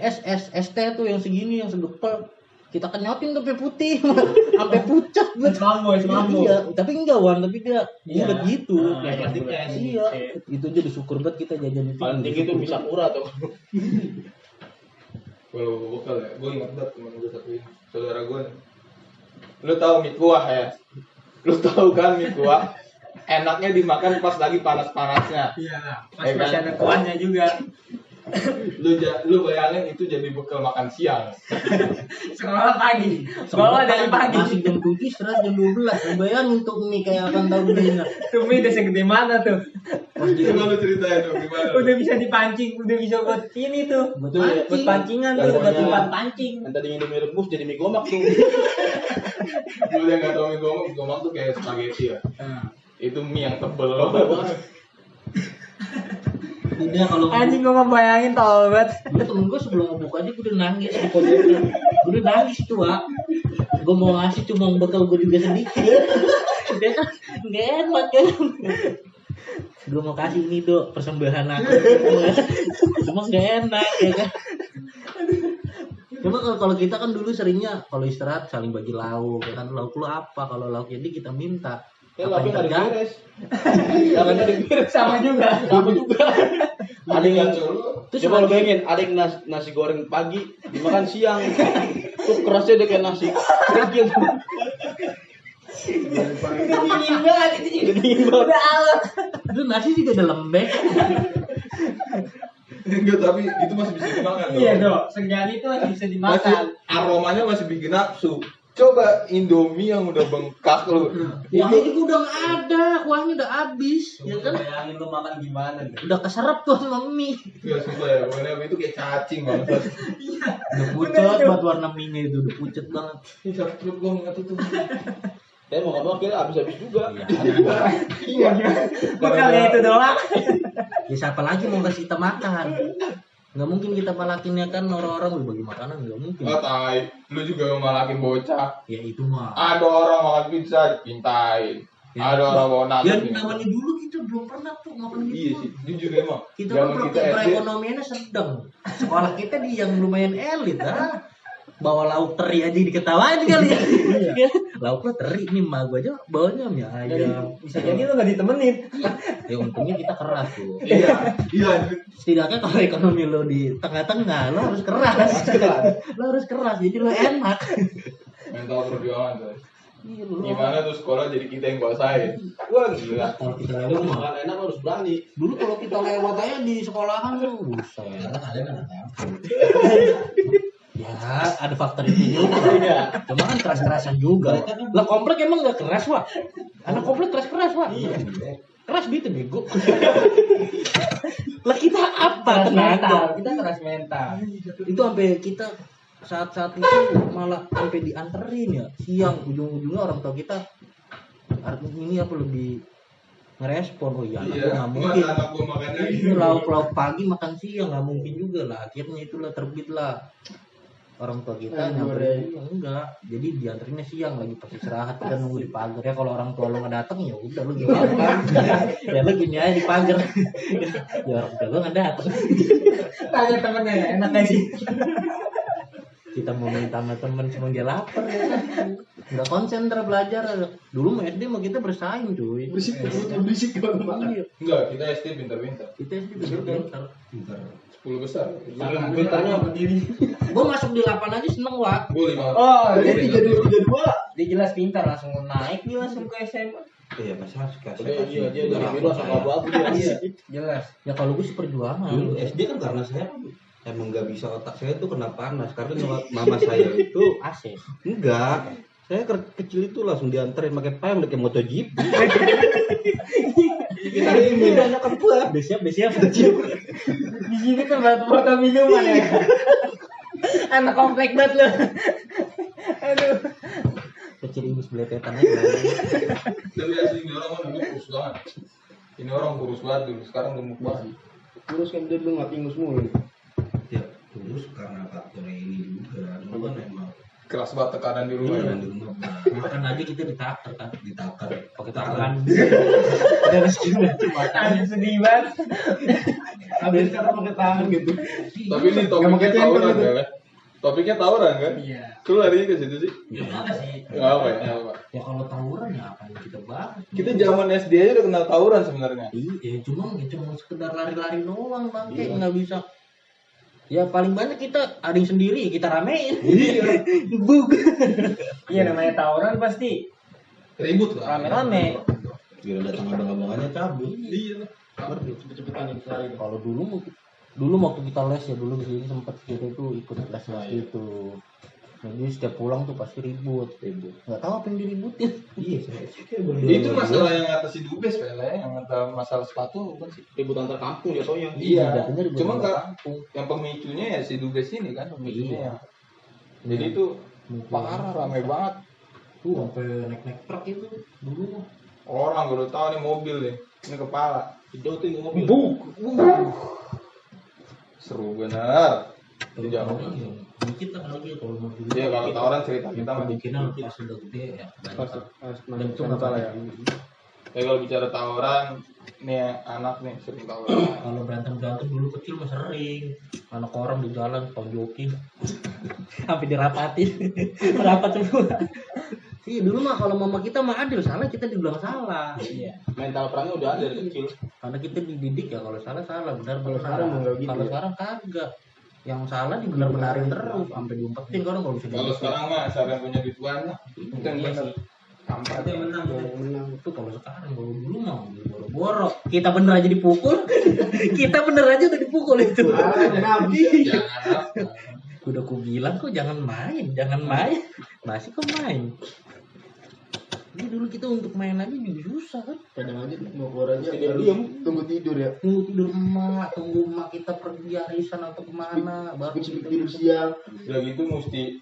Speaker 3: ST tuh yang segini yang segepel. Kita kenyotin sampai putih, sampai pucat buat.
Speaker 5: Semambo.
Speaker 3: Iya, tapi enggak Wan, tapi dia
Speaker 5: Iya.
Speaker 3: bulat gitu.
Speaker 5: Nah, pasti kayak
Speaker 3: Iya. Itu aja bersyukur banget kita jajan itu.
Speaker 6: Paling tinggi tuh bisa murah tuh.
Speaker 1: kalau bekal ya, gue ingat banget temen gue satu ini, saudara gue. Lu tahu mie kuah ya? Lu tahu kan mie kuah? Enaknya dimakan pas lagi panas-panasnya.
Speaker 5: Iya. Pas
Speaker 1: Ya kan?
Speaker 5: masih ada kuahnya juga.
Speaker 1: Lu bayangin itu jadi bekal makan siang.
Speaker 5: Sekolah pagi. Sekolah dari pagi.
Speaker 3: Masih jam 7, istirahat jam 12. Bayangin untuk mie kayak apa tahu gini.
Speaker 2: tuh mie udah segede mana tuh?
Speaker 1: Coba lu ceritain dong gimana?
Speaker 2: Udah bisa dipancing, udah bisa buat ini tuh.
Speaker 3: Betul.
Speaker 2: Buat pancingan tuh, buat tempat pancing.
Speaker 6: Yang tadi Indomie rebus jadi mie gomak tuh.
Speaker 1: Lu yang nggak tahu mie gomak tuh kayak spaghetti ya. Itu mie yang tebel.
Speaker 3: Udah kalau
Speaker 2: Anjing gua ngebayangin tau banget.
Speaker 3: dulu temen gue sebelum ngebuka aja gue udah nangis di pojokan. Gue udah nangis itu, Wak. Gue mau ngasih cuma bekal gue juga sedikit. Dia kan nggak enak kan. Gue mau kasih ini dok persembahan aku. Cuma nggak enak ya kan. Cuma kalau kita kan dulu seringnya kalau istirahat saling bagi lauk, ya kan lauk lu apa, kalau lauk jadi kita minta.
Speaker 6: Ya
Speaker 3: Apa
Speaker 6: tapi
Speaker 3: yang
Speaker 6: nggak
Speaker 3: terjadi?
Speaker 6: diberes. Jangan ada diberes.
Speaker 2: Sama juga.
Speaker 6: Sama juga. Ada yang
Speaker 3: Terus
Speaker 6: coba lo
Speaker 3: lagi-
Speaker 6: bayangin, ada yang nasi goreng pagi dimakan siang. Tuh kerasnya dia kayak nasi kerikil.
Speaker 2: Dingin banget itu juga.
Speaker 6: Dingin banget.
Speaker 2: Udah alot.
Speaker 3: Itu nasi juga ada lembek.
Speaker 1: Enggak, tapi itu masih bisa dimakan.
Speaker 2: Iya dok. Seenggaknya itu masih bisa
Speaker 1: Masih
Speaker 2: dimakan.
Speaker 1: aromanya masih bikin nafsu. Coba Indomie yang udah bengkak lu.
Speaker 3: Kuahnya juga udah nggak ada, kuahnya udah habis, ya kan?
Speaker 5: Bayangin lu makan gimana deh.
Speaker 3: Udah keserap tuh sama mie.
Speaker 1: Ya susah ya, pokoknya itu kayak cacing banget.
Speaker 3: Udah pucat buat warna mie itu, udah pucat banget.
Speaker 1: Ini sakit perut gua ingat itu.
Speaker 6: Saya mau ngomong kira habis-habis juga.
Speaker 1: Iya.
Speaker 2: Bukan itu doang.
Speaker 3: Ya siapa lagi mau kasih kita makan? Nggak mungkin kita palakinnya kan orang-orang "Wih, bagi makanan nggak mungkin.
Speaker 1: Oh, tai. Lu juga malakin bocah.
Speaker 3: Ya itu mah.
Speaker 1: Ada orang makan pizza dipintain.
Speaker 3: Ya.
Speaker 1: Ada orang bawa nasi.
Speaker 3: Ya namanya dulu kita belum pernah tuh makan gitu.
Speaker 1: Iya sih, jujur emang.
Speaker 3: Kita
Speaker 1: Zaman
Speaker 3: kan
Speaker 1: kita SD.
Speaker 3: perekonomiannya sedang. Sekolah kita di yang lumayan elit bawa lauk teri aja diketawain kali ya. Lauk lo teri nih mah gua aja bawanya mie ayam.
Speaker 2: Bisa jadi lu nggak ditemenin.
Speaker 3: Ya untungnya kita keras tuh.
Speaker 1: Iya, iya.
Speaker 3: Setidaknya kalau ekonomi lo di tengah-tengah lo harus keras. Lo harus keras jadi lo enak.
Speaker 1: Mental perjuangan tuh.
Speaker 3: Iya, lu-
Speaker 1: Gimana tuh sekolah jadi kita yang kuasain? Wah gila.
Speaker 3: Kalau kita
Speaker 6: Lu
Speaker 3: lewat
Speaker 6: makan enak harus berani.
Speaker 3: dulu kalau kita lewat aja di sekolahan tuh buset.
Speaker 4: kalian anak kampung.
Speaker 3: Ya ada faktor itu juga. Cuma kan keras-kerasan juga. Lah komplek emang gak keras Wak? Anak komplek keras-keras Wak? Keras gitu bego. Lah kita apa
Speaker 2: Keras mental.
Speaker 3: tenaga?
Speaker 2: Kita keras mental.
Speaker 3: Itu sampai kita saat-saat itu malah sampai dianterin ya siang ujung-ujungnya orang tua kita ini apa lebih ngerespon oh iya anak gua nggak mungkin
Speaker 1: Masa anak gua makan lagi.
Speaker 3: ini lauk-lauk pagi makan siang nggak mungkin juga lah akhirnya itulah terbit lah orang tua kita nyamperin siang enggak jadi dianterinnya siang lagi pas istirahat kita nunggu di pagar ya kalau orang tua lo nggak datang ya udah lu gimana ya lu gini aja di pagar ya orang tua lo nggak datang
Speaker 2: Tanya temennya enak gak sih?
Speaker 3: kita mau minta sama temen cuma dia lapar ya kan nggak konsen belajar dulu mah SD mah kita bersaing cuy
Speaker 6: Berisik banget.
Speaker 3: iya
Speaker 1: Enggak, kita SD pintar-pintar.
Speaker 3: kita SD pintar
Speaker 1: 10 besar.
Speaker 6: Pintarnya berdiri.
Speaker 3: gua masuk di 8 aja seneng Wak
Speaker 1: Gua 5.
Speaker 2: Oh,
Speaker 6: Jadi
Speaker 2: jadi
Speaker 6: 32.
Speaker 2: dia jelas pintar langsung naik dia langsung ke SMA.
Speaker 4: Iya, pas masuk ke
Speaker 6: Iya, dia dari biru sama abu-abu dia.
Speaker 2: Jelas.
Speaker 3: ya kalau gue sih perjuangan
Speaker 4: Dulu SD kan karena saya emang nggak bisa otak saya tuh kena panas karena mama saya itu
Speaker 3: AC
Speaker 4: enggak saya kecil itu langsung dianterin pakai payung kayak MotoGP. Kita ini anak gua.
Speaker 3: udah siap
Speaker 2: Di sini tempat foto minuman ya. Anak komplek banget lu. Aduh.
Speaker 3: kecil ini beletetan aja
Speaker 1: Tapi asli ini orang kan dulu kurus banget. Ini orang kurus banget dulu, sekarang gemuk banget.
Speaker 6: Terus kan dia dulu nggak pingus mulu.
Speaker 4: Ya, terus karena faktor ini juga. Dulu kan emang
Speaker 1: Keras banget tekanan di rumah.
Speaker 4: yang
Speaker 1: Ya.
Speaker 4: di rumah
Speaker 3: makan aja kita ditakar kan
Speaker 4: ditakar
Speaker 3: pakai tangan udah rezeki udah cuma
Speaker 2: Aduh sedih banget.
Speaker 6: Habis sekarang pakai tangan gitu.
Speaker 1: Tapi ini topiknya tawuran kan? Topiknya tawuran kan?
Speaker 2: Iya.
Speaker 1: Lu larinya ke situ sih?
Speaker 2: Gimana sih?
Speaker 1: Enggak apa ya, nggak apa.
Speaker 3: ya kalau tawuran ya apa yang kita bahas
Speaker 1: Kita zaman SD aja udah kenal tawuran sebenarnya.
Speaker 3: iya cuma sekedar lari-lari doang bangke nggak bisa ya paling banyak kita ada yang sendiri kita ramein bug
Speaker 2: Iya namanya tawuran pasti
Speaker 1: Ribut lah.
Speaker 2: rame-rame.
Speaker 4: Gila datang abang-abangannya cabut.
Speaker 1: Iya.
Speaker 6: Cepet-cepetan yang lari.
Speaker 3: kalau dulu waktu kita les ya dulu di sini sempat kita itu ikut les itu jadi setiap pulang tuh pasti ribut nggak tahu apa yang diributin
Speaker 4: Iya, saya kayak
Speaker 1: Itu masalah yang ngatasin dubes kayaknya, yang ngata masalah sepatu bukan sih?
Speaker 6: Ribut antar kampung jatuhnya.
Speaker 1: Iya.
Speaker 3: jatuhnya ribut
Speaker 1: Cuma
Speaker 3: sama
Speaker 1: nggak
Speaker 3: kampung.
Speaker 1: yang pemicunya ya si dubes ini kan pemicunya.
Speaker 3: Iya.
Speaker 1: Jadi itu
Speaker 3: Mungkin.
Speaker 1: parah rame banget.
Speaker 3: Tuh sampai naik truk itu dulu
Speaker 1: Orang baru tahu nih mobil nih. Ini kepala.
Speaker 6: Didotin mobil.
Speaker 1: Seru bener. Di jauh.
Speaker 3: Dikit lah lagi kalau mau dulu.
Speaker 1: Iya kalau tawuran cerita kita mah
Speaker 3: Kemungkinan pas udah gede ya.
Speaker 6: Pas
Speaker 3: Dan itu nggak
Speaker 6: salah ya.
Speaker 1: Ya kalau bicara tawuran, nih anak nih sering tawuran.
Speaker 3: Kalau berantem dulu kecil mah sering. Anak orang di jalan tonjokin. Sampai dirapatin. Rapat semua. Iya dulu mah kalau mama kita mah adil, salah kita dibilang salah. Iya.
Speaker 6: Mental perangnya udah ada dari kecil.
Speaker 3: Karena kita dididik ya kalau salah benar
Speaker 6: Kalau sekarang mah nggak gitu
Speaker 3: Kalau
Speaker 6: ya.
Speaker 3: sekarang kagak. Yang salah dibenar-benarin terus sampai diumpetin kan kalau bisa
Speaker 1: Kalau sekarang mah siapa yang punya duit banyak, itu yang
Speaker 3: Iya
Speaker 1: bener.
Speaker 3: sih.
Speaker 1: Kampret.
Speaker 3: Itu yang menang. Itu kalau sekarang kalau dulu mah boro-boro. Kita bener aja dipukul. Kita bener aja udah dipukul itu.
Speaker 1: Jangan.
Speaker 3: Udah ku bilang kok jangan main. Masih kok main. Ini dulu kita untuk main aja juga susah kan.
Speaker 6: Kadang aja mau keluar aja
Speaker 4: Tidur
Speaker 6: harus
Speaker 4: diem.
Speaker 6: tunggu tidur ya.
Speaker 3: Tunggu tidur emak, tunggu emak kita pergi arisan atau kemana, baru
Speaker 6: Kunci
Speaker 3: kita
Speaker 6: tidur siang.
Speaker 1: Udah gitu mesti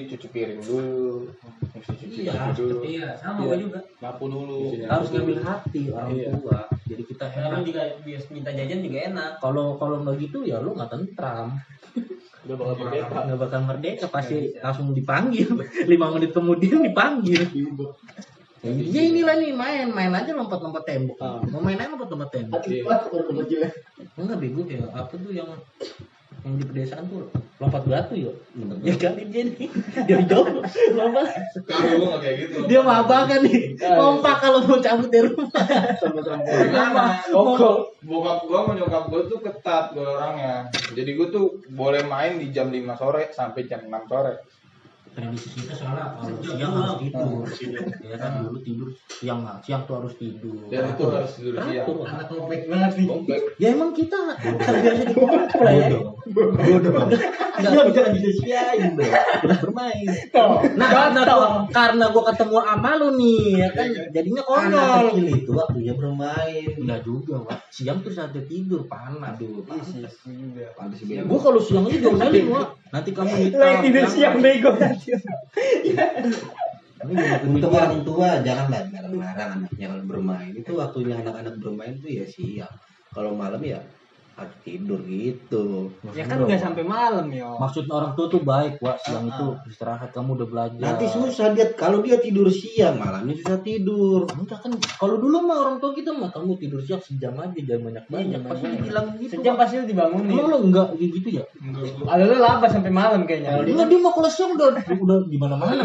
Speaker 1: cuci piring dulu, mesti cuci
Speaker 3: Iya,
Speaker 1: baju dulu.
Speaker 3: iya, sama gua juga.
Speaker 6: Nyapu dulu.
Speaker 3: Harus ngambil hati orang
Speaker 6: Iya.
Speaker 3: tua. Jadi kita
Speaker 5: Orang
Speaker 3: enak.
Speaker 5: juga biasa minta jajan juga enak.
Speaker 3: Kalau nggak gitu ya lu nggak tentram.
Speaker 6: Udah bakal merdeka.
Speaker 3: Nggak bakal merdeka pasti langsung dipanggil. 5 menit kemudian dipanggil. Ya, iya inilah nih main aja lompat-lompat tembok. Mau main aja lompat-lompat tembok.
Speaker 6: Hati banget orang kecil ya.
Speaker 3: Enggak bego ya. Apa tuh yang di pedesaan tuh lompat batu ya. Ya kali dia nih. Dia jauh lompat.
Speaker 1: Kalau dulu nggak kayak gitu.
Speaker 3: Dia mabak kan nih. Kompak kalau mau cabut dari rumah.
Speaker 6: Sama-sama.
Speaker 1: Gimana?
Speaker 6: Koko.
Speaker 1: Bokap gua sama nyokap gua tuh ketat gua orangnya. Jadi gua tuh boleh main di jam 5 sore sampai jam 6 sore.
Speaker 3: Tradisi kita soalnya kalau siang harus tidur. Ya kan dulu tidur siang tuh harus tidur.
Speaker 1: Dan itu harus tidur siang.
Speaker 3: Teratur.
Speaker 5: Anak komplek banget nih.
Speaker 1: Komplek.
Speaker 3: Ya emang kita biasa di komplek lah ya. Nggak bisa siain dong. Udah bermain. Nah karena gua ketemu sama lu nih, ya kan jadinya
Speaker 4: Anak
Speaker 3: konyol.
Speaker 4: kecil itu waktunya bermain.
Speaker 3: Enggak juga, Wak. Siang tuh saatnya tidur, panas tuh.
Speaker 4: Pantes bego.
Speaker 3: Gua kalau siang aja diomelin, Wak. Nanti kamu hitam.
Speaker 5: Lagi tidur siang bego.
Speaker 4: Untuk orang tua janganlah larang anaknya kalau bermain. Itu waktunya anak-anak bermain tuh ya siang. Kalau malam ya harus tidur gitu.
Speaker 5: Ya kan nggak sampai malam yo.
Speaker 3: Maksud orang tua tuh baik, Wak. Siang itu istirahat, kamu udah belajar.
Speaker 4: Nanti susah dia kalau dia tidur siang malamnya susah tidur.
Speaker 3: Enggak kan, kalau dulu mah orang tua kita mah kamu tidur siang sejam aja, jangan banyak-banyak. Pasti dibilang gitu.
Speaker 5: Sejam pasti lu dibangunin.
Speaker 3: Emang lo enggak kayak gitu ya?
Speaker 5: Ada lu lapar sampai malam kayaknya.
Speaker 3: Enggak, dia mah kalau siang udah di mana-mana.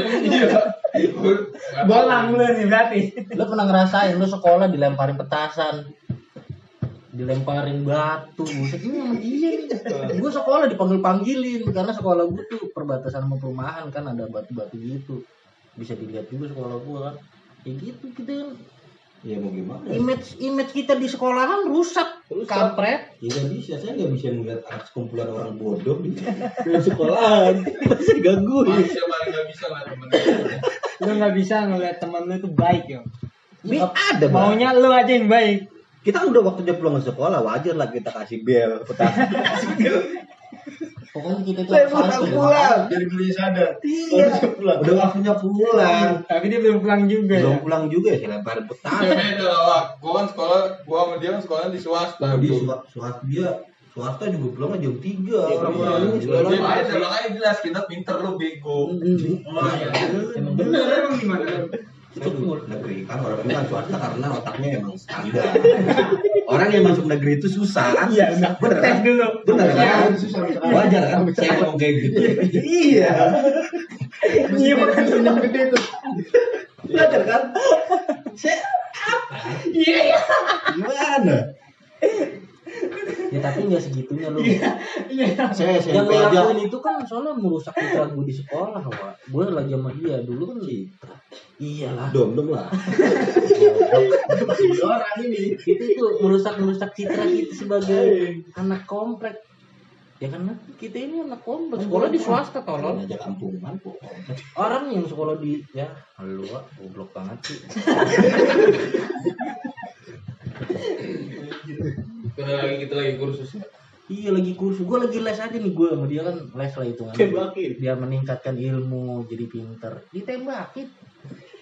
Speaker 5: Bolang lu nih berarti.
Speaker 3: Lo pernah ngerasain lo sekolah dilemparin petasan, dilemparin batu, buset ini sama dia nih. Gue sekolah dipanggil-panggilin karena sekolah gue tuh perbatasan sama perumahan kan, ada batu-batu gitu. Bisa dilihat juga sekolah gue kan. Kayak gitu kita kan.
Speaker 4: Ya mau gimana?
Speaker 3: Image kita di sekolahan rusak. Kampret.
Speaker 4: Ya nggak bisa, saya nggak bisa melihat anak sekumpulan orang bodoh di sekolahan. Masih gangguin.
Speaker 1: Manusia paling nggak bisa lah temen.
Speaker 5: Lu nggak bisa ngeliat teman lu itu baik yo.
Speaker 4: Ada Bang.
Speaker 5: Maunya lu aja yang baik.
Speaker 4: Kita udah waktunya pulang ke sekolah, wajar lah kita kasih bel petasan.
Speaker 3: Pokoknya kita tuh
Speaker 4: Saya
Speaker 3: harus
Speaker 4: mau pulang.
Speaker 6: Jadi beli sadar.
Speaker 4: Iya. Udah waktunya pulang.
Speaker 5: Tapi dia belum pulang juga ya.
Speaker 4: Belum pulang juga ya, saya lemparin
Speaker 1: Ya
Speaker 4: petasan.
Speaker 1: beda lah, Wak. Gua kan sekolah, gua sama dia kan sekolah di swasta.
Speaker 4: Nah, di
Speaker 1: bro.
Speaker 4: swasta juga pulang jam 3.
Speaker 6: Iya,
Speaker 4: Orang-orang ini
Speaker 1: Dia
Speaker 4: sekolah.
Speaker 1: beda, makanya jelas kita pinter lu bego.
Speaker 5: Oh iya.
Speaker 3: Emang
Speaker 5: Bener emang gimana?
Speaker 4: Itu negeri kan orang ini kan swasta karena otaknya emang standar. Orang yang masuk negeri itu susah kan?
Speaker 5: Iya,
Speaker 4: bener
Speaker 5: tes
Speaker 4: kan?
Speaker 5: dulu.
Speaker 4: Bener kan?
Speaker 6: Susah
Speaker 4: Wajar kan? Saya ngomong kayak gitu. Iya.
Speaker 5: Iya makan
Speaker 6: Yang gede tuh.
Speaker 4: Wajar kan? Saya
Speaker 5: Iya ya.
Speaker 4: gimana?
Speaker 3: Ya tapi nggak segitunya lu.
Speaker 5: Iya.
Speaker 4: Saya
Speaker 3: Yang
Speaker 4: SMP aja.
Speaker 3: ngelakuin itu kan soalnya merusak citra gue di sekolah, Wak. Gue lagi sama dia dulu kan citra. Iyalah.
Speaker 4: Dom lah.
Speaker 6: Orang ini.
Speaker 3: Itu merusak citra kita sebagai anak komplek. Ya kan kita ini anak komplek, sekolah di swasta tolong.
Speaker 4: Aja kampungan kok.
Speaker 3: Orang yang sekolah di ya lu Wak, goblok banget sih.
Speaker 1: Kita lagi kursus ya.
Speaker 3: Iya lagi kursus, gue lagi les aja nih, gue sama dia kan les lah hitungannya.
Speaker 6: Tembakin.
Speaker 3: Biar meningkatkan ilmu, jadi pinter. Ditembakin.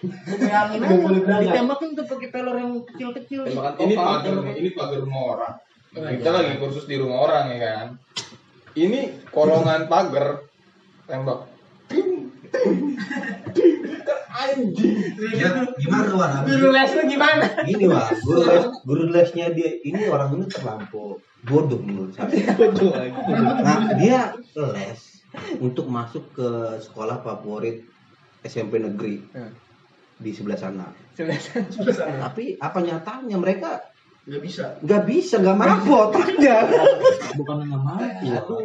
Speaker 3: Bayangin aja, ditembakin tuh pakai pelor yang kecil-kecil.
Speaker 6: Tembakan
Speaker 1: Ini
Speaker 6: topang.
Speaker 1: pagar nih, ini pagar rumah orang. Kita lagi kursus di rumah orang ya kan. Ini kolongan pagar tembak.
Speaker 4: Ya, gimana Wan?
Speaker 5: Guru les lu gimana?
Speaker 4: Gini Wan, guru lesnya dia ini orang ini terlampau bodoh menurut saya. Nah, dia les untuk masuk ke sekolah favorit SMP negeri di sebelah sana. Tapi apa nyatanya mereka nggak bisa nggak mabot aja.
Speaker 3: Bukan nggak mampu,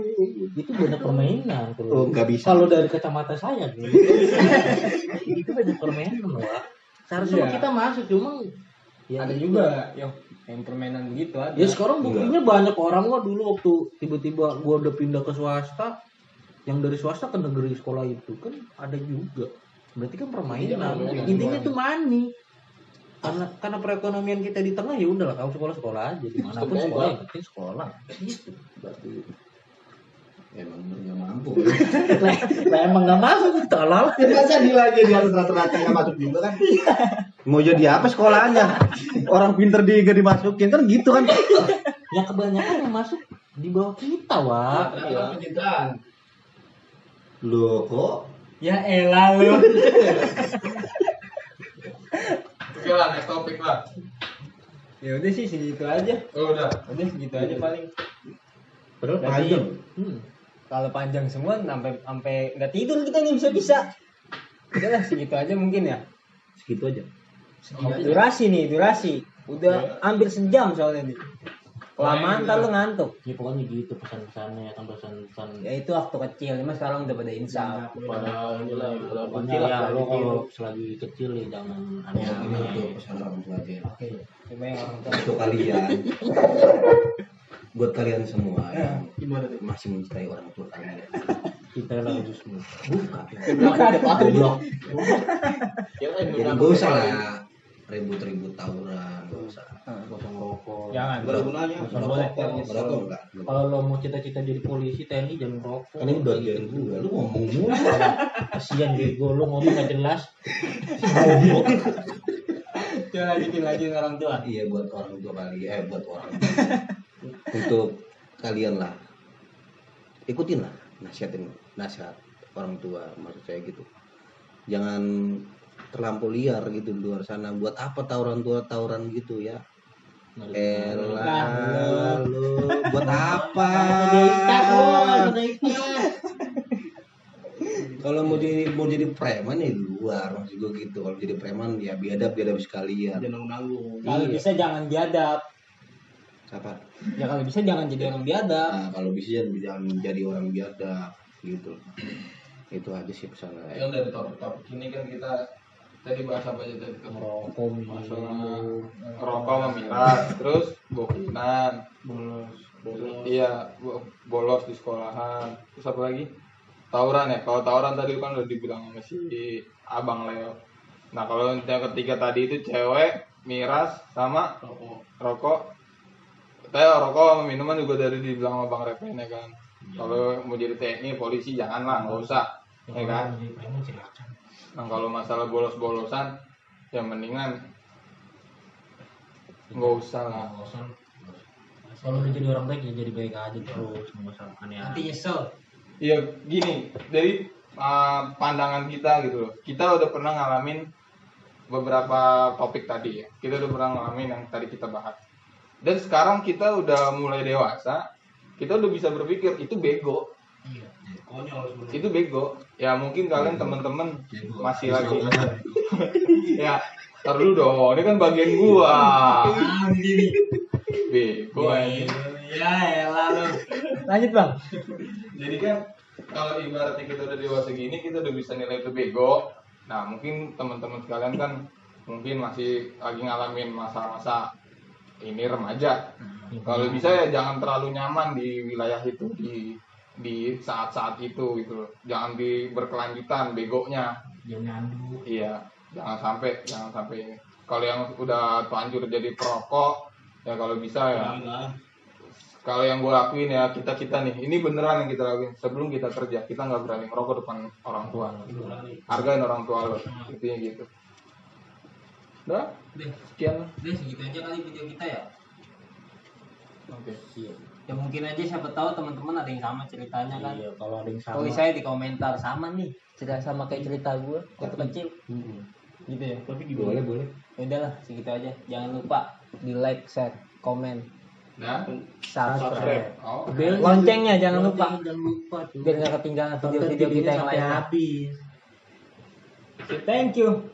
Speaker 3: itu beda permainan.
Speaker 4: Oh, nggak bisa.
Speaker 3: Kalau dari kacamata saya nih, itu beda permainan, Wak. Seharusnya
Speaker 5: Iya.
Speaker 3: kita masuk, cuma ya
Speaker 5: Ada
Speaker 3: itu.
Speaker 5: juga yang permainan begitu ada.
Speaker 3: Ya sekarang buktinya banyak orang kok. Dulu waktu tiba-tiba gua udah pindah ke swasta, yang dari swasta ke negeri sekolah itu kan ada juga. Berarti kan permainan. Intinya tuh money. Karena perekonomian kita di tengah, ya udahlah kamu sekolah aja dimanapun sekolah, yang penting sekolah gitu.
Speaker 4: Berarti emang nggak mampu.
Speaker 3: Lah emang nggak masuk tolol.
Speaker 4: Masa dia lagi di atas rata-rata nggak masuk juga kan? Mau jadi apa sekolahnya? Orang pinter dia gak dimasukin kan gitu kan?
Speaker 3: Yang kebanyakan yang masuk di bawah kita, Wak.
Speaker 4: Loh kok?
Speaker 5: Ya elah lu.
Speaker 1: Oke lah, next topik lah.
Speaker 5: Ya udah sih segitu aja.
Speaker 1: Oh, udah.
Speaker 5: Udah segitu aja paling.
Speaker 3: Padahal
Speaker 5: Berarti-
Speaker 3: panjang.
Speaker 5: Kalau panjang semua sampai nggak tidur kita nih bisa. Udahlah segitu aja mungkin ya.
Speaker 4: Segitu aja.
Speaker 5: Durasi. Udah hampir sejam soalnya nih. Kelamaan ntar lu ngantuk.
Speaker 3: Ya pokoknya gitu pesan-pesannya, kan pesan-pesan.
Speaker 5: Ya itu waktu kecil, cuma sekarang udah pada insaf.
Speaker 6: Pada inilah kalau
Speaker 3: Pokoknya
Speaker 6: kecil
Speaker 3: ya
Speaker 6: lah
Speaker 3: lo
Speaker 6: gitu.
Speaker 3: kalau selagi kecil ya jangan
Speaker 4: Ini untuk
Speaker 3: aneh-aneh.
Speaker 4: pesan orang tua aja.
Speaker 5: Oke. Coba yang orang tua.
Speaker 4: Untuk kalian, buat kalian semua yang
Speaker 6: Gimana tuh?
Speaker 4: masih mencintai orang tua kalian.
Speaker 3: Kita lagi semua.
Speaker 4: Bukan.
Speaker 3: Goblok.
Speaker 4: Jadi gak usah lah ribut-ribut tawuran, gak usah.
Speaker 3: Gosong rokok.
Speaker 5: Jangan.
Speaker 6: Gak ada gunanya.
Speaker 4: Merokok enggak?
Speaker 3: Kalau lo mau cita-cita jadi polisi, TNI jangan rokok.
Speaker 4: Kan ini udah biarin juga, lu ngomong mulu.
Speaker 3: Kasian bego lo ngomong nggak jelas.
Speaker 5: Coba lanjutin orang tua.
Speaker 4: Iya buat orang tua kalian, buat orang untuk kalian lah, ikutin lah nasihat orang tua, maksud saya gitu. Jangan terlampau liar gitu di luar sana. Buat apa tawuran gitu ya? Elah lu buat apa? Kalau mau jadi preman ya di luar, maksud gue gitu. Kalau jadi preman ya biadab sekalian.
Speaker 6: Jangan nanggung.
Speaker 5: Kalau bisa jangan biadab.
Speaker 4: Apa?
Speaker 5: Ya kalau bisa jangan jadi orang biadab.
Speaker 4: Nah, kalau bisa jangan jadi orang biadab gitu. Itu aja sih pesan saya.
Speaker 1: Yang dari topik-topik ini kan kita tadi bahas apa aja tadi?
Speaker 3: Rokok
Speaker 1: Masalah rokok memiras, terus bokinan, iya bolos di sekolahan, terus apa lagi? Tawuran ya. Kalau tawuran tadi kan udah dibilang sama si Abang Leo. Nah kalau yang ketiga tadi itu cewek, miras, sama rokok. Rokok sama minuman juga dari dibilang sama Bang Reven ya kan. Kalau mau jadi TNI, polisi janganlah, nggak usah, ya kan. Nah kalau masalah bolos-bolosan, ya mendingan nggak usah lah.
Speaker 3: Kalau udah jadi orang baik ya jadi baik aja terus, nggak usah aneh-aneh.
Speaker 5: nyesel.
Speaker 1: Iya gini, dari pandangan kita gitu loh. Kita udah pernah ngalamin beberapa topik tadi ya. Kita udah pernah ngalamin yang tadi kita bahas. Dan sekarang kita udah mulai dewasa, kita udah bisa berpikir itu bego. Itu bego. Ya mungkin kalian teman-teman masih lagi. Ya, tar dulu dong. Ini kan bagian gua. Bego aja.
Speaker 5: Ya elah lu. Lanjut Bang.
Speaker 1: Jadi kan kalau ibaratnya kita udah dewasa gini, kita udah bisa nilai itu bego. Nah mungkin teman-teman sekalian kan mungkin masih lagi ngalamin masa-masa ini remaja. Kalau bisa ya jangan terlalu nyaman di wilayah itu, di saat-saat itu gitu loh. Jangan berkelanjutan begonya.
Speaker 3: Jangan nyandu.
Speaker 1: Iya, jangan sampai ini. Kalau yang udah terlanjur jadi perokok, ya kalau bisa ya. Kalau yang gue lakuin ya kita nih, ini beneran yang kita lakuin. Sebelum kita kerja, kita nggak berani merokok depan orang tua. Hargain orang tua lo, intinya gitu. Udah?
Speaker 2: Deh,
Speaker 1: Sekian lah.
Speaker 2: deh segitu aja kali video kita ya.
Speaker 1: Oke.
Speaker 2: Ya mungkin aja siapa tahu teman-teman ada yang sama ceritanya kan.
Speaker 3: Iya, kalau ada yang sama.
Speaker 2: Tulis saya di komentar sama nih cerita sama kayak cerita gue waktu kecil gitu ya.
Speaker 3: Tapi juga
Speaker 4: boleh.
Speaker 2: Ya udahlah segitu aja. Jangan lupa di like, share, komen,
Speaker 1: Nah,
Speaker 2: subscribe.
Speaker 1: oh.
Speaker 2: Loncengnya jangan lupa
Speaker 3: Jangan lupa tuh.
Speaker 2: biar nggak ketinggalan
Speaker 3: Tonton
Speaker 2: video-video kita
Speaker 3: videonya
Speaker 2: yang
Speaker 3: sampai
Speaker 2: lainnya.
Speaker 3: habis.
Speaker 2: Thank you.